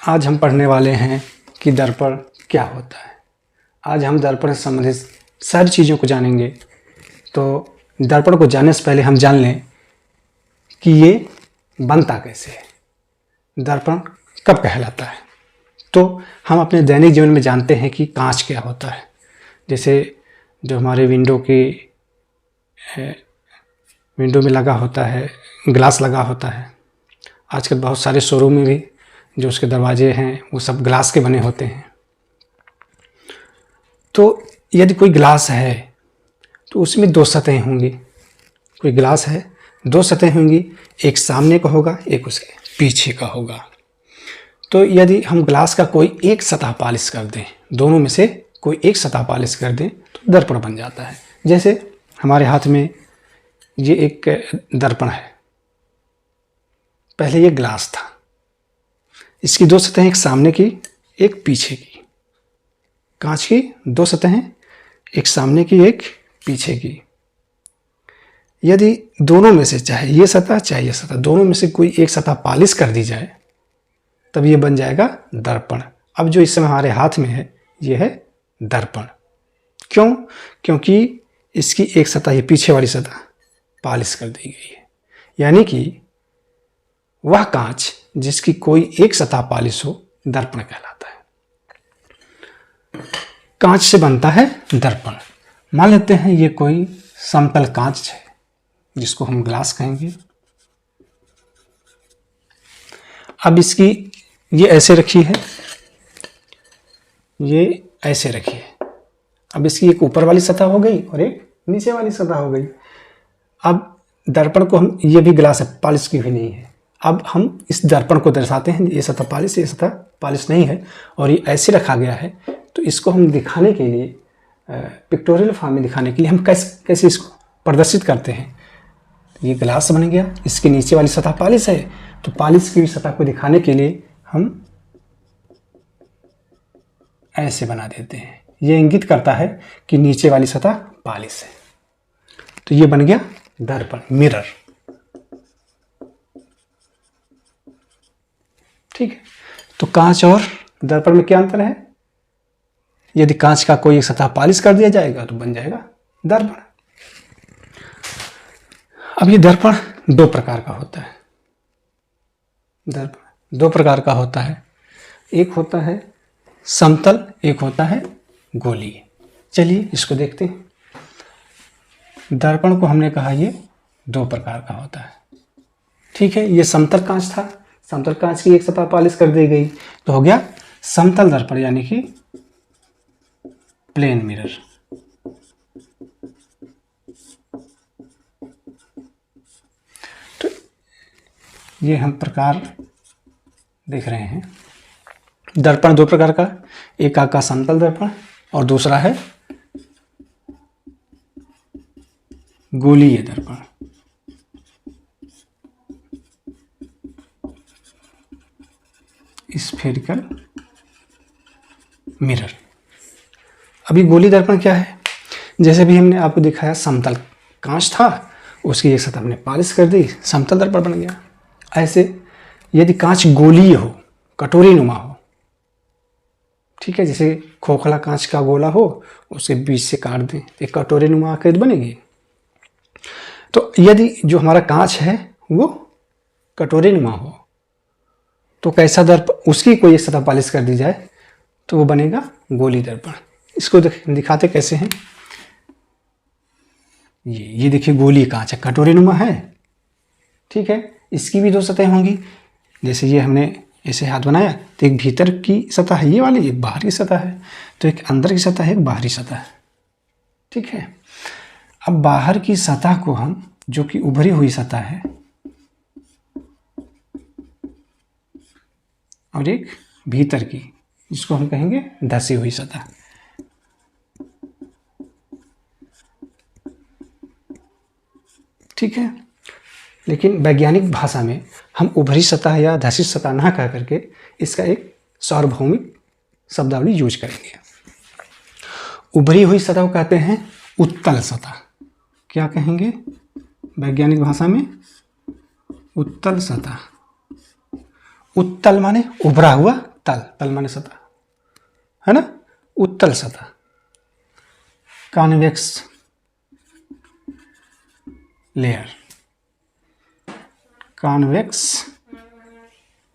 आज हम पढ़ने वाले हैं कि दर्पण क्या होता है। आज हम दर्पण से संबंधित सारी चीज़ों को जानेंगे। तो दर्पण को जानने से पहले हम जान लें कि ये बनता कैसे है, दर्पण कब कहलाता है। तो हम अपने दैनिक जीवन में जानते हैं कि कांच क्या होता है। जैसे जो हमारे विंडो में लगा होता है, ग्लास लगा होता है। आजकल बहुत सारे शोरूम में भी जो उसके दरवाजे हैं वो सब ग्लास के बने होते हैं। तो यदि कोई ग्लास है तो उसमें दो सतहें होंगी। कोई ग्लास है, दो सतहें होंगी, एक सामने का होगा, एक उसके पीछे का होगा। तो यदि हम ग्लास का कोई एक सतह पॉलिश कर दें, दोनों में से कोई एक सतह पॉलिश कर दें तो दर्पण बन जाता है। जैसे हमारे हाथ में ये एक दर्पण है। पहले ये ग्लास था, इसकी दो सतहें, एक सामने की एक पीछे की। कांच की दो सतहें, एक सामने की एक पीछे की। यदि दोनों में से चाहे ये सतह चाहे ये सतह, दोनों में से कोई एक सतह पॉलिश कर दी जाए तब ये बन जाएगा दर्पण। अब जो इस समय हमारे हाथ में है ये है दर्पण। क्यों? क्योंकि इसकी एक सतह, ये पीछे वाली सतह पॉलिश कर दी गई है। यानी कि वह कांच जिसकी कोई एक सतह पॉलिश हो दर्पण कहलाता है। कांच से बनता है दर्पण। मान लेते हैं ये कोई समतल कांच है जिसको हम ग्लास कहेंगे। अब इसकी ये ऐसे रखी है, ये ऐसे रखी है। अब इसकी एक ऊपर वाली सतह हो गई और एक नीचे वाली सतह हो गई। अब दर्पण को हम, ये भी ग्लास है, पॉलिश की हुई नहीं है। अब हम इस दर्पण को दर्शाते हैं, ये सतह पॉलिश, ये सतह पॉलिश नहीं है और ये ऐसे रखा गया है। तो इसको हम दिखाने के लिए, पिक्टोरियल फॉर्म में दिखाने के लिए हम कैसे इसको प्रदर्शित करते हैं। ये ग्लास बन गया, इसके नीचे वाली सतह पॉलिश है, तो पॉलिश की सतह को दिखाने के लिए हम ऐसे बना देते हैं। ये इंगित करता है कि नीचे वाली सतह पॉलिश है। तो ये बन गया दर्पण, मिरर। ठीक है। तो कांच और दर्पण में क्या अंतर है? यदि कांच का कोई एक सतह पॉलिश कर दिया जाएगा तो बन जाएगा दर्पण। अब ये दर्पण दो प्रकार का होता है। दर्पण दो प्रकार का होता है, एक होता है समतल, एक होता है गोलीय। चलिए इसको देखते हैं। दर्पण को हमने कहा ये दो प्रकार का होता है। ठीक है, ये समतल कांच था, समतल कांच की एक सतह पॉलिश कर दी गई तो हो गया समतल दर्पण, यानी कि प्लेन मिरर। तो ये हम प्रकार देख रहे हैं। दर्पण दो प्रकार का, एक का समतल दर्पण और दूसरा है गोलीय दर्पण। Spherical mirror. अभी गोलीय दर्पण क्या है? जैसे भी हमने आपको दिखाया, समतल कांच था, उसकी एक सतह हमने पॉलिश कर दी, समतल दर्पण बन गया। ऐसे यदि कांच गोलीय हो, कटोरी नुमा हो, ठीक है, जैसे खोखला कांच का गोला हो, उसके बीच से काट दें, एक कटोरी नुमा आकृति बनेगी। तो यदि जो हमारा कांच है वो कटोरी नुमा हो तो कैसा दर्पण, उसकी कोई एक सतह पॉलिश कर दी जाए तो वो बनेगा गोलीय दर्पण। इसको दिखाते कैसे हैं। ये देखिए गोलीय कांच है, कटोरी नुमा है। ठीक है, इसकी भी दो सतहें होंगी। जैसे ये हमने ऐसे हाथ बनाया तो एक भीतर की सतह है ये वाली, एक बाहर की सतह है। तो एक अंदर की सतह है, एक बाहरी सतह है। ठीक है। अब बाहर की सतह को हम, जो कि उभरी हुई सतह है, और एक भीतर की, जिसको हम कहेंगे धसी हुई सतह। ठीक है। लेकिन वैज्ञानिक भाषा में हम उभरी सतह या धसी सतह ना कह करके इसका एक सार्वभौमिक शब्दावली यूज करेंगे। उभरी हुई सतह को कहते हैं उत्तल सतह। क्या कहेंगे वैज्ञानिक भाषा में? उत्तल सतह। उत्तल माने उभरा हुआ तल, तल माने सतह, है ना, उत्तल सतह, कॉन्वेक्स लेयर, कॉन्वेक्स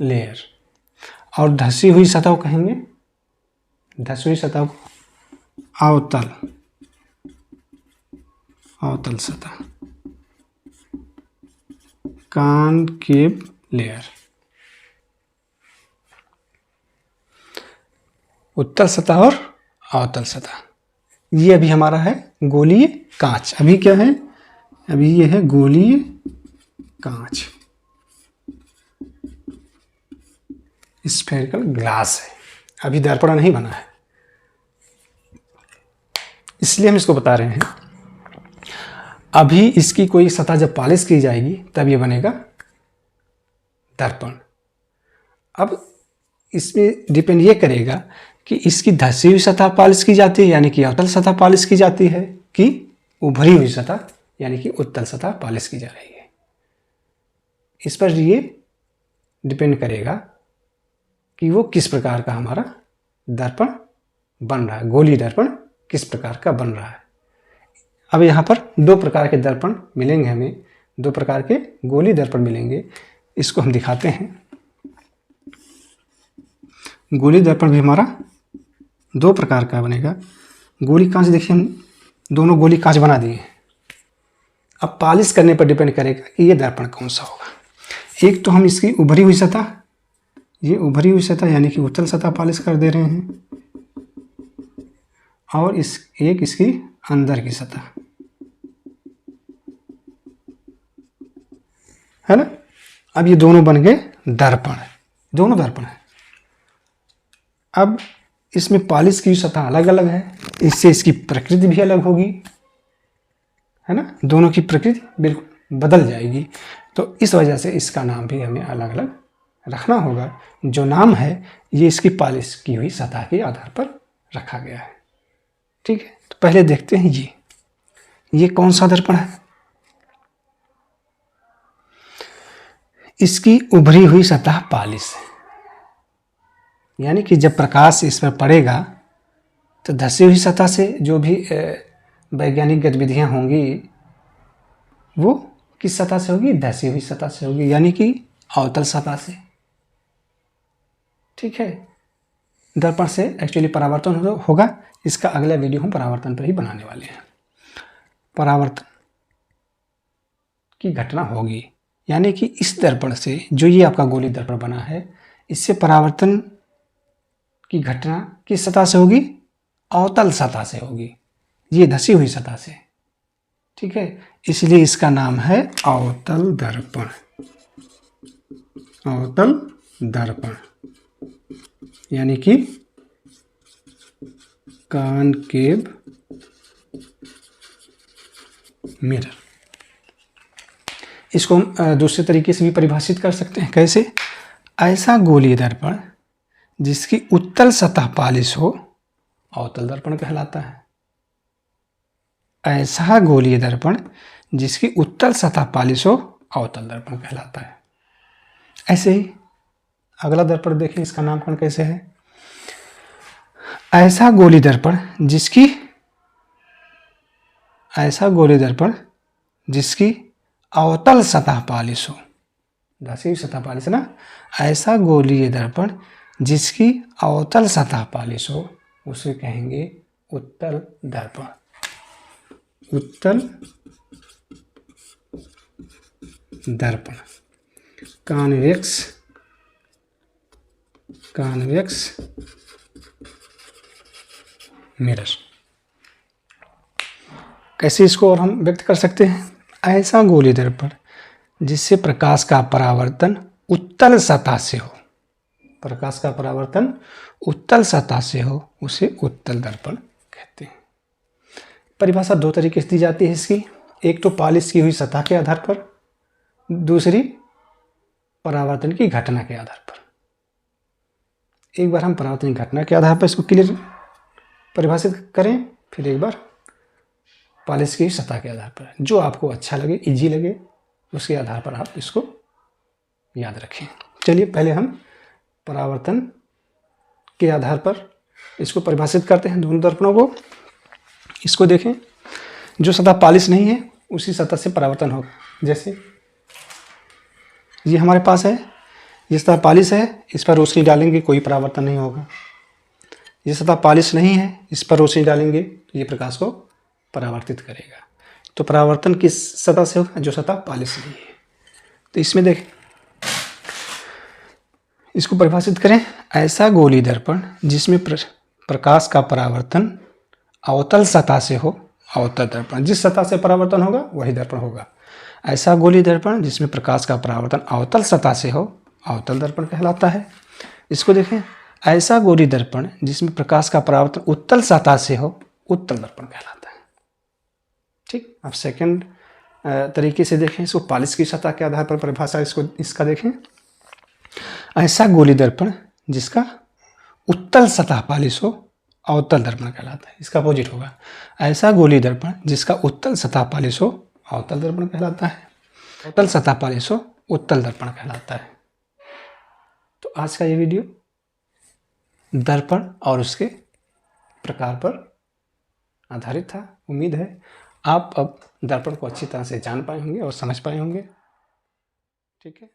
लेयर। और धसी हुई सतह को कहेंगे, धसी हुई सतह को अवतल, अवतल सतह, कॉनकेव लेयर। उत्तल सतह और अवतल सतह, ये अभी हमारा है गोलीय कांच। अभी क्या है, अभी ये है गोलीय कांच, स्फेरिकल ग्लास है, अभी दर्पण नहीं बना है, इसलिए हम इसको बता रहे हैं। अभी इसकी कोई सतह जब पॉलिश की जाएगी तब ये बनेगा दर्पण। अब इसमें डिपेंड ये करेगा कि इसकी धसी हुई सतह पॉलिश की जाती है यानी कि अवतल सतह पॉलिश की जाती है, कि उभरी हुई सतह यानी कि उत्तल सतह पॉलिश की जा रही है। इस पर ये डिपेंड करेगा कि वो किस प्रकार का हमारा दर्पण बन रहा है, गोलीय दर्पण किस प्रकार का बन रहा है। अब यहाँ पर दो प्रकार के दर्पण मिलेंगे, हमें दो प्रकार के गोलीय दर्पण मिलेंगे, इसको हम दिखाते हैं। गोलीय दर्पण भी हमारा दो प्रकार का बनेगा। गोली कांच देखिए, हम दोनों गोली कांच बना दिए। अब पॉलिश करने पर डिपेंड करेगा कि ये दर्पण कौन सा होगा। एक तो हम इसकी उभरी हुई सतह, ये उभरी हुई सतह यानी कि उत्तल सतह पॉलिश कर दे रहे हैं, और इसकी अंदर की सतह, है ना। अब ये दोनों बन गए दर्पण, दोनों दर्पण है। अब इसमें पॉलिश की सतह अलग अलग है, इससे इसकी प्रकृति भी अलग होगी, है ना, दोनों की प्रकृति बिल्कुल बदल जाएगी। तो इस वजह से इसका नाम भी हमें अलग अलग रखना होगा। जो नाम है ये इसकी पॉलिश की हुई सतह के आधार पर रखा गया है, ठीक है। तो पहले देखते हैं ये कौन सा दर्पण है। इसकी उभरी हुई सतह पॉलिश है, यानी कि जब प्रकाश इस पर पड़ेगा तो धसी हुई सतह से जो भी वैज्ञानिक गतिविधियां होंगी वो किस सतह से होगी, धसी हुई सतह से होगी, यानी कि अवतल सतह से, ठीक है। दर्पण से एक्चुअली परावर्तन होगा, इसका अगला वीडियो हम परावर्तन पर ही बनाने वाले हैं। परावर्तन की घटना होगी, यानी कि इस दर्पण से, जो ये आपका गोलीय दर्पण बना है, इससे परावर्तन की घटना किस सतह से होगी, अवतल सतह से होगी, ये धसी हुई सतह से, ठीक है। इसलिए इसका नाम है अवतल दर्पण, अवतल दर्पण, यानी कि कॉनकेव मिरर। इसको हम दूसरे तरीके से भी परिभाषित कर सकते हैं। कैसे, ऐसा गोलीय दर्पण जिसकी उत्तल सतह पॉलिश हो अवतल दर्पण कहलाता है। ऐसा गोलीय दर्पण जिसकी उत्तल सतह पॉलिश हो अवतल दर्पण कहलाता है। ऐसे ही अगला दर्पण देखें, इसका नामकरण कैसे है। ऐसा गोलीय दर्पण जिसकी, ऐसा गोलीय दर्पण जिसकी अवतल सतह पॉलिश हो, धसी हुई सतह पॉलिश ना, ऐसा गोलीय दर्पण जिसकी अवतल सतह पॉलिश हो उसे कहेंगे उत्तल दर्पण, उत्तल दर्पण, कॉन्वेक्स, कॉन्वेक्स मिरर। कैसे इसको और हम व्यक्त कर सकते हैं, ऐसा गोलीय दर्पण जिससे प्रकाश का परावर्तन उत्तल सतह से हो, प्रकाश का परावर्तन उत्तल सतह से हो उसे उत्तल दर्पण कहते हैं। परिभाषा दो तरीके से दी जाती है इसकी, एक तो पॉलिश की हुई सतह के आधार पर, दूसरी परावर्तन की घटना के आधार पर। एक बार हम परावर्तन की घटना के आधार पर इसको क्लियर परिभाषित करें, फिर एक बार पॉलिश की सतह के आधार पर, जो आपको अच्छा लगे, इजी लगे, उसके आधार पर आप इसको याद रखें। चलिए पहले हम परावर्तन के आधार पर इसको परिभाषित करते हैं दोनों दर्पणों को। इसको देखें, जो सतह पॉलिश नहीं है उसी सतह से परावर्तन होगा। जैसे ये हमारे पास है, ये सतह पॉलिश है, इस पर रोशनी डालेंगे कोई परावर्तन नहीं होगा। ये सतह पॉलिश नहीं है, इस पर रोशनी डालेंगे तो ये प्रकाश को परावर्तित करेगा। तो परावर्तन किस सतह से होगा? जो सतह पॉलिश नहीं है। तो इसमें देखें, इसको परिभाषित करें, ऐसा गोलीय दर्पण जिसमें प्रकाश का परावर्तन अवतल सतह से हो, अवतल दर्पण। जिस सतह से परावर्तन होगा वही दर्पण होगा। ऐसा गोलीय दर्पण जिसमें प्रकाश का परावर्तन अवतल सतह से हो, अवतल दर्पण कहलाता है। इसको देखें, ऐसा गोलीय दर्पण जिसमें प्रकाश का परावर्तन उत्तल सतह से हो, उत्तल दर्पण कहलाता है। ठीक, अब सेकंड तरीके से देखें, इसको पॉलिश की सतह के आधार पर परिभाषा इसका देखें। ऐसा गोलीय दर्पण जिसका उत्तल सतह पॉलिश हो, अवतल दर्पण कहलाता है। इसका अपोजिट होगा, ऐसा गोलीय दर्पण जिसका उत्तल सतह पॉलिश हो, अवतल दर्पण कहलाता है। अवतल सतह पॉलिश हो, उत्तल दर्पण कहलाता है। तो आज का ये वीडियो दर्पण और उसके प्रकार पर आधारित था। उम्मीद है आप अब दर्पण को अच्छी तरह से जान पाए होंगे और समझ पाए होंगे। ठीक है।